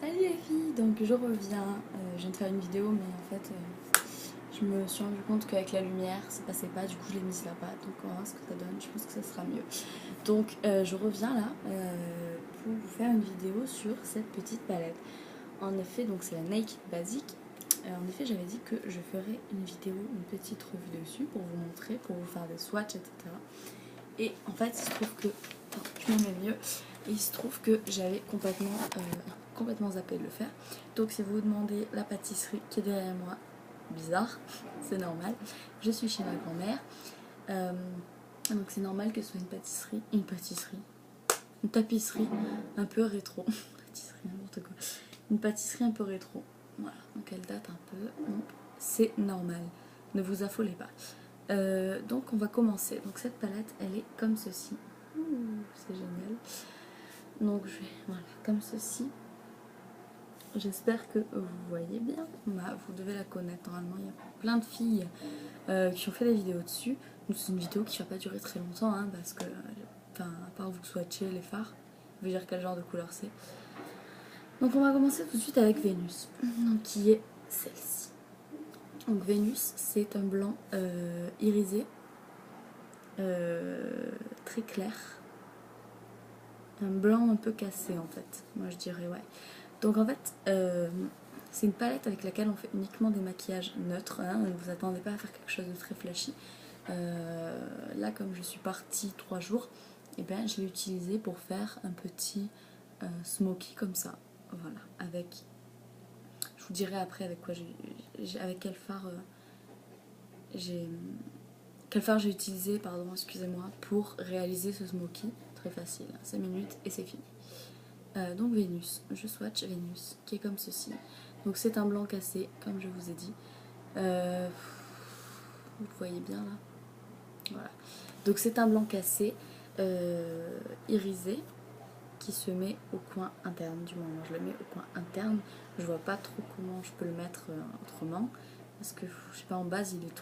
Salut les filles, donc je reviens, je viens de faire une vidéo mais en fait je me suis rendu compte qu'avec la lumière ça passait pas, du coup je l'ai mise là-bas, donc on va voir ce que ça donne, je pense que ça sera mieux. Donc je reviens là pour vous faire une vidéo sur cette petite palette. En effet, donc c'est la Naked Basic. En effet, j'avais dit que je ferais une vidéo, une petite revue dessus pour vous montrer, pour vous faire des swatchs, etc. Et en fait, il se trouve que... Attends, je me mets mieux. Et il se trouve que j'avais complètement zappé de le faire. Donc si vous vous demandez la pâtisserie qui est derrière moi, bizarre, c'est normal. Je suis chez ma grand-mère. Donc c'est normal que ce soit une tapisserie un peu rétro. Pâtisserie, n'importe quoi. Une pâtisserie un peu rétro. Voilà, donc elle date un peu. Donc c'est normal. Ne vous affolez pas. Donc on va commencer. Donc cette palette, elle est comme ceci. Ouh, c'est génial. Donc je vais, voilà, comme ceci. J'espère que vous voyez bien. Bah, vous devez la connaître normalement. Il y a plein de filles qui ont fait des vidéos dessus. Donc c'est une vidéo qui va pas durer très longtemps, hein, parce que, enfin, à part vous swatcher les fards, je veux dire quel genre de couleur c'est. Donc on va commencer tout de suite avec Vénus, donc, qui est celle-ci. Donc Vénus, c'est un blanc irisé, très clair. Un blanc un peu cassé en fait, moi je dirais, ouais. Donc en fait, c'est une palette avec laquelle on fait uniquement des maquillages neutres, hein, ne vous attendez pas à faire quelque chose de très flashy. Là, comme je suis partie 3 jours, et ben, je l'ai utilisé pour faire un petit smoky comme ça. Voilà, avec... Je vous dirai après avec quoi avec quel fard j'ai utilisé, pardon, excusez-moi, pour réaliser ce smoky. Très facile, 5 minutes et c'est fini. Donc Vénus, je swatch Vénus, qui est comme ceci. Donc c'est un blanc cassé, comme je vous ai dit. Vous voyez bien là. Voilà. Donc c'est un blanc cassé, irisé, qui se met au coin interne. Du moment je le mets au coin interne, je vois pas trop comment je peux le mettre autrement. Parce que, je sais pas, en base il est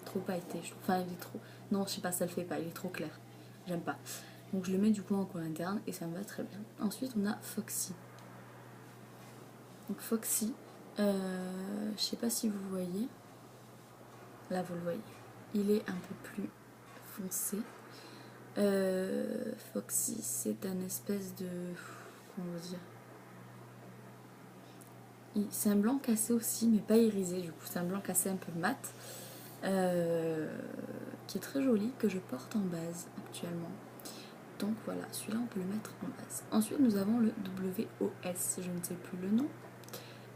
trop pailleté. Enfin, il est trop... Non, je sais pas, ça le fait pas, il est trop clair. J'aime pas. Donc je le mets du coup en coin interne et ça me va très bien. Ensuite on a Foxy. Donc Foxy, je sais pas si vous voyez. Là vous le voyez. Il est un peu plus foncé. Foxy, c'est un espèce de... Comment dire, c'est un blanc cassé aussi, mais pas irisé du coup. C'est un blanc cassé un peu mat. Qui est très joli, que je porte en base actuellement. Donc voilà, celui-là on peut le mettre en base. Ensuite nous avons le WOS, je ne sais plus le nom.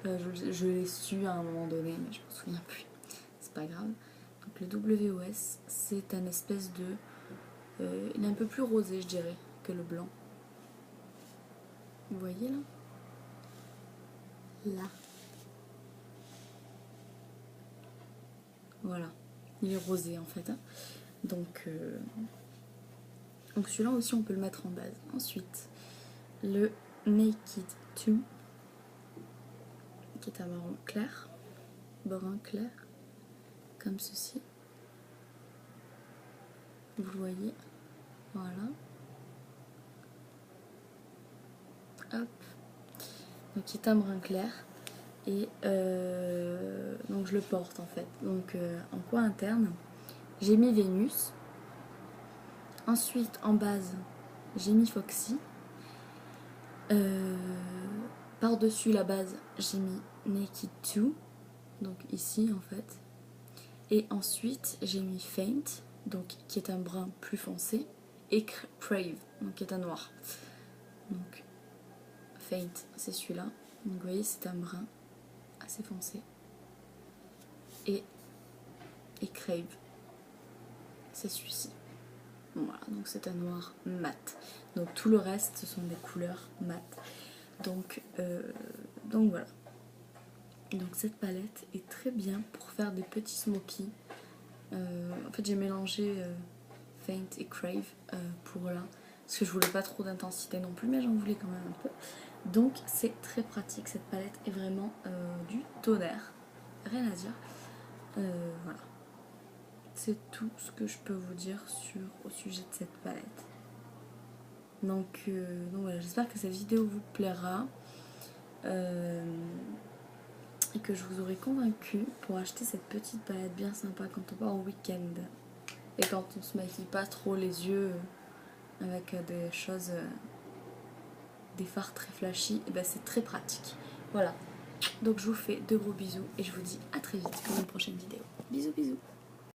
Je l'ai su à un moment donné, mais je me souviens plus. C'est pas grave. Donc le WOS, c'est un espèce de... il est un peu plus rosé, je dirais, que le blanc. Vous voyez là? Là. Voilà. Il est rosé en fait, hein. Donc celui-là aussi on peut le mettre en base. Ensuite, le Naked 2, qui est un marron clair, brun clair, comme ceci. Vous le voyez, voilà. Hop. Donc qui est un brun clair. Et donc je le porte en fait. Donc en coin interne, j'ai mis Vénus. Ensuite en base, j'ai mis Foxy. Par-dessus la base, j'ai mis Naked 2. Donc ici en fait. Et ensuite j'ai mis Faint, donc qui est un brun plus foncé, et Crave, donc qui est un noir. Donc Faint, c'est celui-là. Donc vous voyez, c'est un brun assez foncé. Et Crave, c'est celui-ci. Voilà, donc c'est un noir mat. Donc tout le reste, ce sont des couleurs mat. Donc voilà. Donc cette palette est très bien pour faire des petits smokies. En fait j'ai mélangé Faint et Crave pour là, parce que je voulais pas trop d'intensité non plus, mais j'en voulais quand même un peu. Donc c'est très pratique, cette palette est vraiment du tonnerre, rien à dire. Voilà, c'est tout ce que je peux vous dire au sujet de cette palette. Donc voilà, j'espère que cette vidéo vous plaira. et que je vous aurai convaincu pour acheter cette petite palette bien sympa quand on part au week-end et quand on se maquille pas trop les yeux avec des choses, des fards très flashy, et ben c'est très pratique. Voilà, donc je vous fais de gros bisous et je vous dis à très vite pour une prochaine vidéo. Bisous bisous.